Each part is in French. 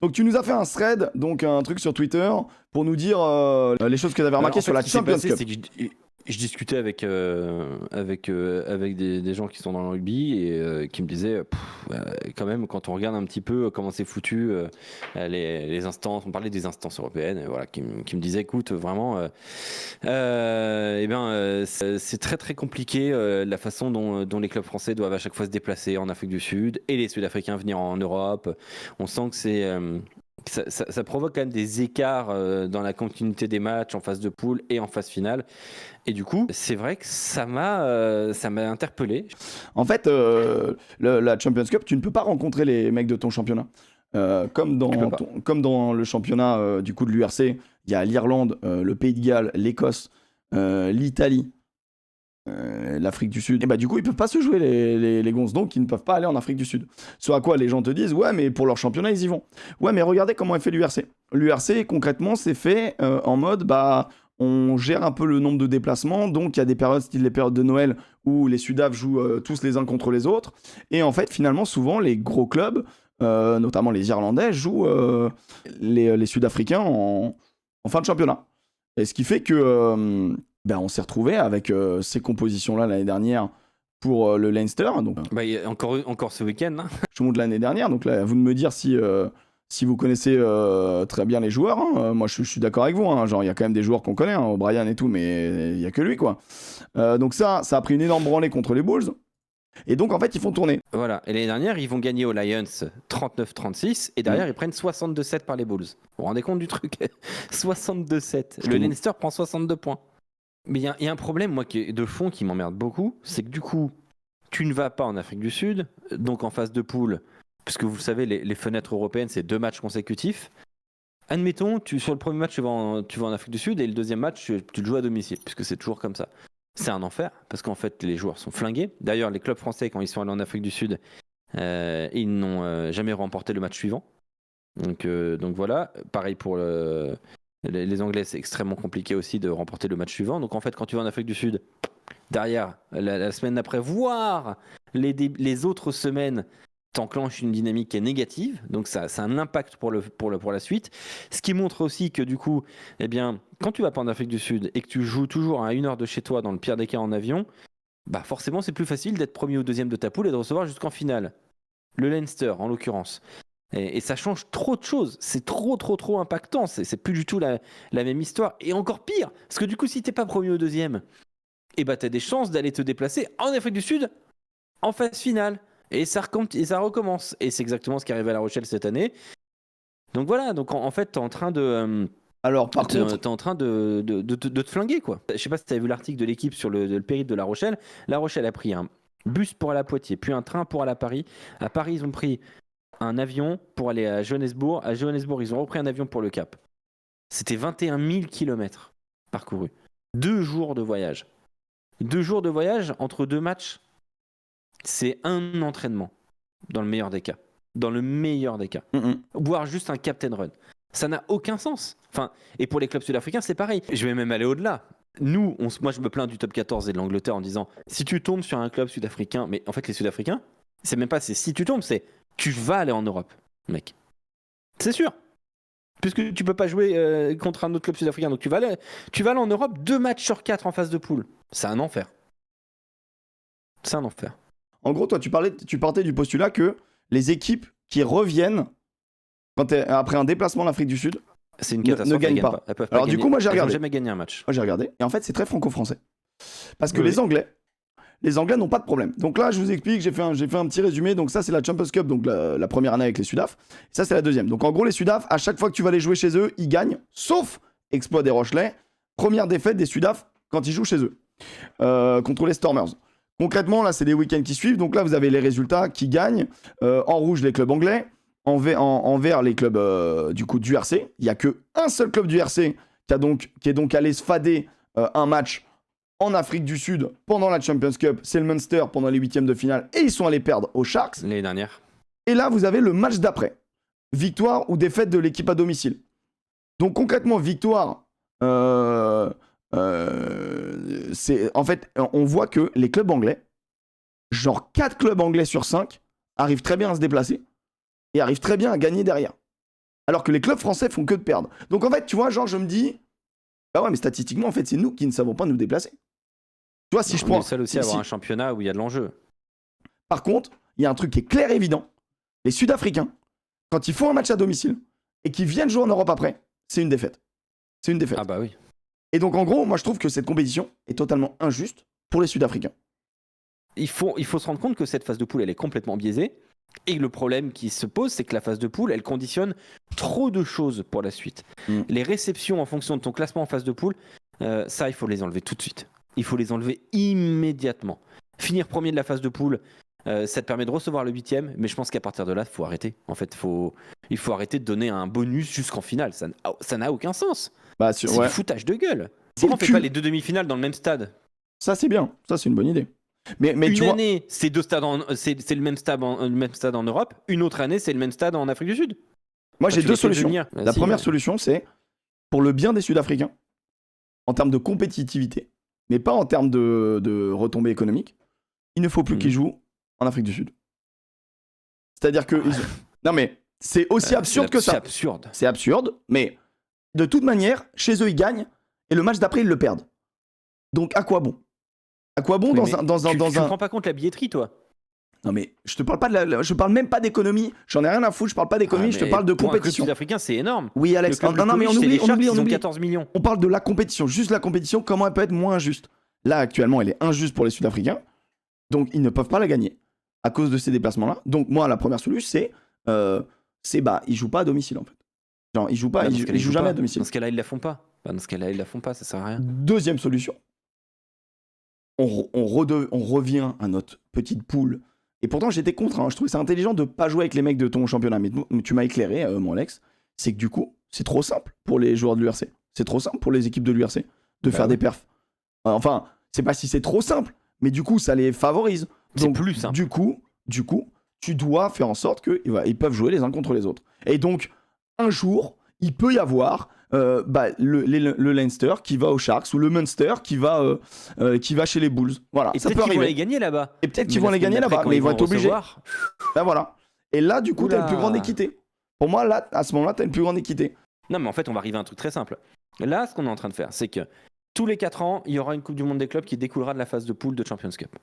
Donc tu nous as fait un thread, donc un truc sur Twitter, pour nous dire les choses que tu avais remarquées En sur fait, la ce qui s'est Champions passé, Cup. c'est que je discutais avec des gens qui sont dans le rugby et qui me disaient, quand même, quand on regarde un petit peu comment c'est foutu, les instances, on parlait des instances européennes, et voilà, qui me disaient, écoute, vraiment, c'est très très compliqué la façon dont les clubs français doivent à chaque fois se déplacer en Afrique du Sud et les Sud-Africains venir en Europe. On sent que ça provoque quand même des écarts dans la continuité des matchs en phase de poule et en phase finale. Et du coup, c'est vrai que ça m'a interpellé. En fait, la Champions Cup, tu ne peux pas rencontrer les mecs de ton championnat. Tu peux pas. Comme dans le championnat du coup de l'URC, il y a l'Irlande, le Pays de Galles, l'Écosse, l'Italie, l'Afrique du Sud. Et bah du coup, ils peuvent pas se jouer les gonzes, donc ils ne peuvent pas aller en Afrique du Sud. Soit à quoi les gens te disent, ouais, mais pour leur championnat, ils y vont. Ouais, mais regardez comment est fait l'URC. L'URC, concrètement, c'est fait en mode, bah, on gère un peu le nombre de déplacements, donc il y a des périodes, style les périodes de Noël, où les Sudaf jouent tous les uns contre les autres. Et en fait, finalement, souvent, les gros clubs, notamment les Irlandais, jouent les Sud-Africains en fin de championnat. Et ce qui fait que on s'est retrouvé avec ces compositions-là l'année dernière pour le Leinster. Donc, Il y a encore ce week-end. Hein. je monte l'année dernière. Donc là, à vous de me dire si vous connaissez très bien les joueurs. Hein. Moi, je suis d'accord avec vous. Hein. Genre, il y a quand même des joueurs qu'on connaît, hein, O'Brien et tout, mais il n'y a que lui, quoi. Donc ça a pris une énorme branlée contre les Bulls. Et donc, en fait, ils font tourner. Voilà. Et l'année dernière, ils vont gagner aux Lions 39-36 et derrière, ils prennent 62-7 par les Bulls. Vous vous rendez compte du truc? 62-7. Le Leinster prend 62 points. Mais il y a un problème, moi, de fond qui m'emmerde beaucoup, c'est que du coup, tu ne vas pas en Afrique du Sud, donc en phase de poule, puisque vous le savez, les fenêtres européennes, c'est 2 matchs consécutifs. Admettons, sur le premier match, tu vas en Afrique du Sud et le deuxième match, tu le joues à domicile, puisque c'est toujours comme ça. C'est un enfer, parce qu'en fait, les joueurs sont flingués. D'ailleurs, les clubs français, quand ils sont allés en Afrique du Sud, ils n'ont jamais remporté le match suivant. Donc voilà, pareil pour les Anglais, c'est extrêmement compliqué aussi de remporter le match suivant. Donc en fait, quand tu vas en Afrique du Sud, derrière, la semaine d'après, voire les autres semaines, t'enclenches une dynamique qui est négative. Donc ça a un impact pour la suite. Ce qui montre aussi que du coup, eh bien, quand tu vas pas en Afrique du Sud et que tu joues toujours à 1 heure de chez toi, dans le pire des cas en avion, bah forcément c'est plus facile d'être premier ou deuxième de ta poule et de recevoir jusqu'en finale. Le Leinster en l'occurrence. Et ça change trop de choses. C'est trop impactant. C'est plus du tout la même histoire. Et encore pire, parce que du coup, si t'es pas premier ou deuxième, et bah t'as des chances d'aller te déplacer en Afrique du Sud en phase finale. Et ça recommence. Et c'est exactement ce qui arrive à La Rochelle cette année. Donc voilà. Donc en fait, t'es en train de. Alors, par contre, T'es en train de te flinguer, quoi. Je sais pas si t'avais vu l'article de l'équipe sur le périple de La Rochelle. La Rochelle a pris un bus pour aller à Poitiers, puis un train pour aller à Paris. À Paris, ils ont pris un avion pour aller à Johannesburg. À Johannesburg, ils ont repris un avion pour le Cap. C'était 21 000 km parcourus. 2 jours de voyage. 2 jours de voyage entre 2 matchs, c'est un entraînement, dans le meilleur des cas. Dans le meilleur des cas. Voire juste un captain run. Ça n'a aucun sens. Enfin, et pour les clubs sud-africains, c'est pareil. Je vais même aller au-delà. Nous, moi je me plains du top 14 et de l'Angleterre en disant, si tu tombes sur un club sud-africain, mais en fait les Sud-Africains, c'est même pas si tu tombes, c'est tu vas aller en Europe, mec. C'est sûr. Puisque tu peux pas jouer contre un autre club sud-africain. Donc tu vas aller en Europe 2 matchs sur 4 en phase de poule. C'est un enfer. C'est un enfer. En gros, toi, tu partais du postulat que les équipes qui reviennent après un déplacement en Afrique du Sud c'est une catastrophe, ne gagnent pas. Elles peuvent pas Alors gagner. du coup, moi j'ai regardé. Elles n'ont jamais gagné un match. Moi j'ai regardé. Et en fait, c'est très franco-français. Parce que Oui. les Anglais n'ont pas de problème. Donc là, je vous explique, j'ai fait un petit résumé. Donc ça, c'est la Champions Cup, donc la première année avec les Sudaf. Ça, c'est la deuxième. Donc en gros, les Sudaf, à chaque fois que tu vas les jouer chez eux, ils gagnent, sauf exploit des Rochelais. Première défaite des Sudaf quand ils jouent chez eux, contre les Stormers. Concrètement, là, c'est les week-ends qui suivent. Donc là, vous avez les résultats qui gagnent. En rouge, les clubs anglais. En vert, les clubs du coup du RC. Il n'y a qu'un seul club du RC qui est donc allé se fader un match en Afrique du Sud pendant la Champions Cup. C'est le Munster pendant les huitièmes de finale. Et ils sont allés perdre aux Sharks. L'année dernière. Et là, vous avez le match d'après. Victoire ou défaite de l'équipe à domicile. Donc concrètement, victoire... c'est en fait, on voit que les clubs anglais, genre 4 clubs anglais sur 5, arrivent très bien à se déplacer et arrivent très bien à gagner derrière. alors que les clubs français font que de perdre. Donc en fait, tu vois, genre, je me dis, bah ouais, mais statistiquement, en fait, c'est nous qui ne savons pas nous déplacer. Tu vois, si je prends. On est seul aussi à avoir un championnat où il y a de l'enjeu. Par contre, il y a un truc qui est clair et évident. Les Sud-Africains, quand ils font un match à domicile et qu'ils viennent jouer en Europe après, c'est une défaite. C'est une défaite. Ah bah oui. Et donc, en gros, moi, je trouve que cette compétition est totalement injuste pour les Sud-Africains. Il faut se rendre compte que cette phase de poule, elle est complètement biaisée. Et le problème qui se pose, c'est que la phase de poule, elle conditionne trop de choses pour la suite. Les réceptions en fonction de ton classement en phase de poule, ça, il faut les enlever tout de suite. Il faut les enlever immédiatement. Finir premier de la phase de poule, ça te permet de recevoir le 8e, mais je pense qu'à partir de là, il faut arrêter. En fait, il faut arrêter de donner un bonus jusqu'en finale. Ça n'a aucun sens. Bah, c'est du foutage de gueule. Pourquoi on ne fait pas les 2 demi-finales dans le même stade? Ça, c'est bien. Ça, c'est une bonne idée. Mais une tu année, c'est 2 stades c'est le même stade en Europe. Une autre année, c'est le même stade en Afrique du Sud. Moi, j'ai 2 solutions. La première solution, c'est pour le bien des Sud-Africains, en termes de compétitivité, mais pas en termes de retombées économiques. Il ne faut plus qu'ils jouent en Afrique du Sud. C'est-à-dire que... Non mais, c'est aussi absurde que ça. C'est absurde. C'est absurde, mais de toute manière, chez eux, ils gagnent, et le match d'après, ils le perdent. Donc, à quoi bon? À quoi bon Tu ne prends pas compte la billetterie, toi? Non mais, je te parle pas je parle même pas d'économie. J'en ai rien à foutre, je parle pas d'économie, je te parle de compétition. Les Sud-Africains, c'est énorme. Oui, Alex, non, mais on oublie. 14 millions. On parle de la compétition, juste la compétition, comment elle peut être moins injuste? Là, actuellement, elle est injuste pour les Sud-Africains. Donc, ils ne peuvent pas la gagner à cause de ces déplacements-là. Donc, moi, la première solution, ils jouent pas à domicile, en fait. Genre, ils jouent pas, ils jouent jamais à domicile. Dans ce cas-là, ils la font pas. Dans ce cas-là, ils la font pas, ça sert à rien. Deuxième solution, on revient à notre petite poule. Et pourtant, j'étais contre. Je trouvais ça intelligent de pas jouer avec les mecs de ton championnat. Mais tu m'as éclairé, mon Alex. C'est que du coup, c'est trop simple pour les joueurs de l'URC. C'est trop simple pour les équipes de l'URC de faire des perfs. Enfin, c'est pas si c'est trop simple, mais du coup, ça les favorise. Donc, c'est plus simple. Du coup, tu dois faire en sorte qu'ils peuvent jouer les uns contre les autres. Et donc, un jour, il peut y avoir le Leinster qui va aux Sharks ou le Munster qui va chez les Bulls. Voilà, et ça peut peut-être arriver. qu'ils vont les gagner là-bas. Et peut-être qu'ils vont les gagner là-bas, mais ils vont être obligés. Ben voilà. Et là, du coup, t'as une plus grande équité. Pour moi, là, à ce moment-là, t'as une plus grande équité. Non, mais en fait, on va arriver à un truc très simple. Là, ce qu'on est en train de faire, c'est que tous les 4 ans, il y aura une Coupe du Monde des clubs qui découlera de la phase de poule de Champions Cup.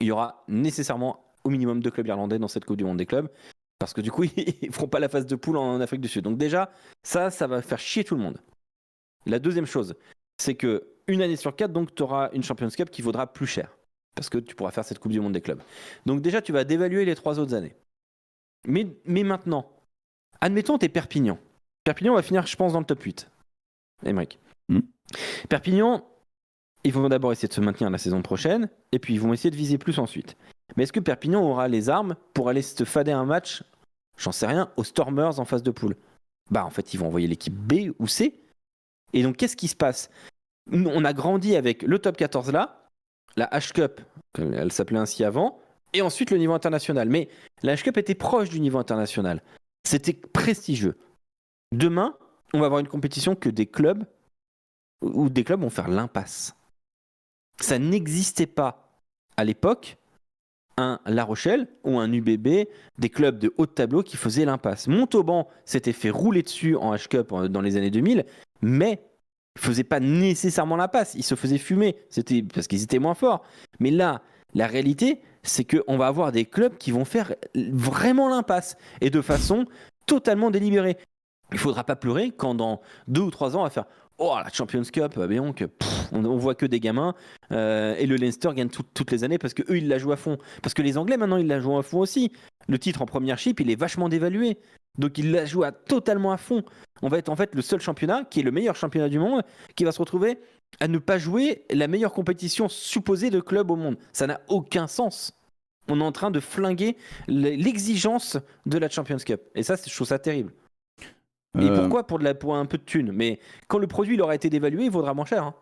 Il y aura nécessairement au minimum 2 clubs irlandais dans cette Coupe du Monde des clubs, parce que du coup, ils feront pas la phase de poule en Afrique du Sud. Donc déjà, ça va faire chier tout le monde. La deuxième chose, c'est que une année sur 4, donc, tu auras une Champions Cup qui vaudra plus cher, parce que tu pourras faire cette Coupe du Monde des clubs. Donc déjà, tu vas dévaluer les 3 autres années. Mais maintenant, admettons, t'es Perpignan. Perpignan va finir, je pense, dans le top 8. Aymeric. Perpignan, ils vont d'abord essayer de se maintenir la saison prochaine, et puis ils vont essayer de viser plus ensuite. Mais est-ce que Perpignan aura les armes pour aller se fader un match, j'en sais rien, aux Stormers en phase de poule? Bah en fait, ils vont envoyer l'équipe B ou C. Et donc, qu'est-ce qui se passe? On a grandi avec le top 14 là, la H-Cup, elle s'appelait ainsi avant, et ensuite le niveau international. Mais la H-Cup était proche du niveau international. C'était prestigieux. Demain, on va avoir une compétition que des clubs vont faire l'impasse. Ça n'existait pas à l'époque un La Rochelle ou un UBB, des clubs de haut de tableau qui faisaient l'impasse. Montauban s'était fait rouler dessus en H-Cup dans les années 2000, mais ne faisait pas nécessairement l'impasse. Ils se faisaient fumer, c'était parce qu'ils étaient moins forts. Mais là, la réalité, c'est qu'on va avoir des clubs qui vont faire vraiment l'impasse, et de façon totalement délibérée. Il ne faudra pas pleurer quand dans 2 ou 3 ans, on va faire « Oh, la Champions Cup, on voit que des gamins. Et le Leinster gagne toutes les années parce qu'eux, ils la jouent à fond. Parce que les Anglais, maintenant, ils la jouent à fond aussi. Le titre en premiership, il est vachement dévalué. Donc, ils la jouent totalement à fond. On va être en fait le seul championnat, qui est le meilleur championnat du monde, qui va se retrouver à ne pas jouer la meilleure compétition supposée de club au monde. Ça n'a aucun sens. On est en train de flinguer l'exigence de la Champions Cup. Et ça, je trouve ça terrible. Et pourquoi? Pour un peu de thunes. Mais quand le produit il aura été dévalué, il vaudra moins cher.